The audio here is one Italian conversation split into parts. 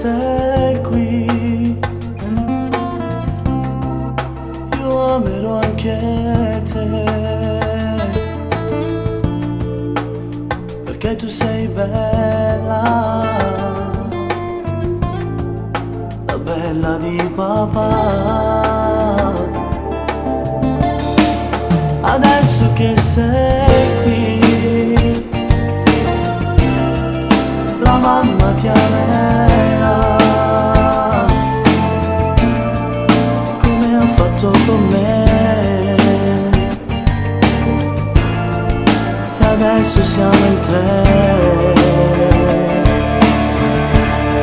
sei qui, io amerò anche te, perché tu sei bella, la bella di papà. Adesso che sei qui, la mamma ti amerà come ha fatto con me. E adesso siamo in tre,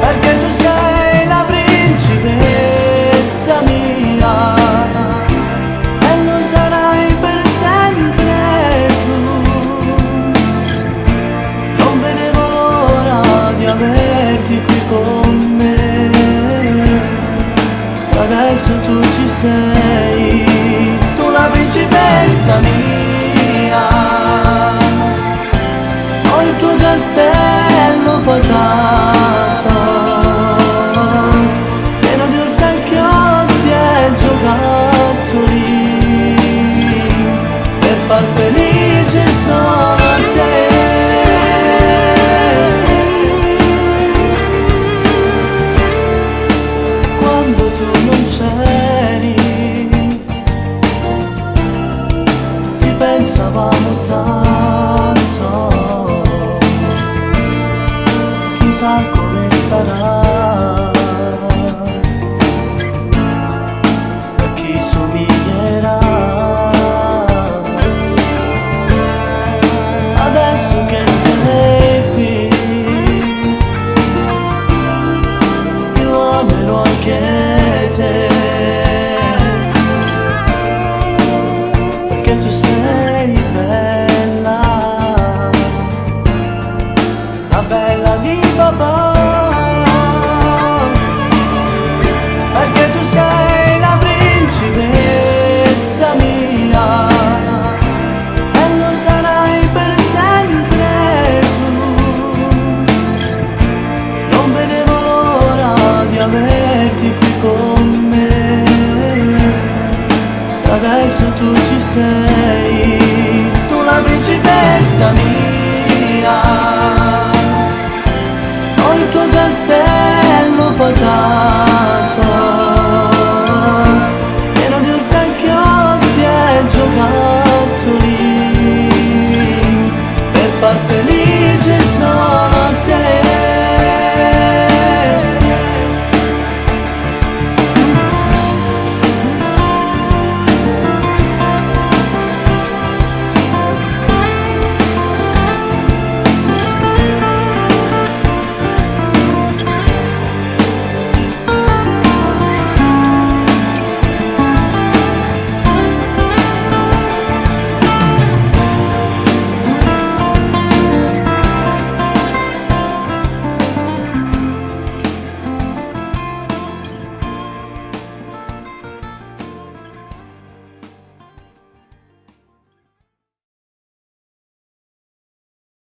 perché tu sei la principessa mia e lo sarai per sempre tu. Non vedevo l'ora di averti qui con me, e adesso tu ci sei, tu la principessa mia. Ho il tuo castello fatato, pieno di orsacchiotti e giocattoli, per far felice solo te. Quando tu non c'eri, ti pensavamo tanto, chissà come sarà, a chi somiglierà. Adesso che sei qui, io amerò anche te, perché tu sei bella, la bella di papà. Perché tu sei la principessa mia e lo sarai per sempre tu. Non vedevo l'ora di averti qui con me, e adesso tu ci sei, tu la principessa mia.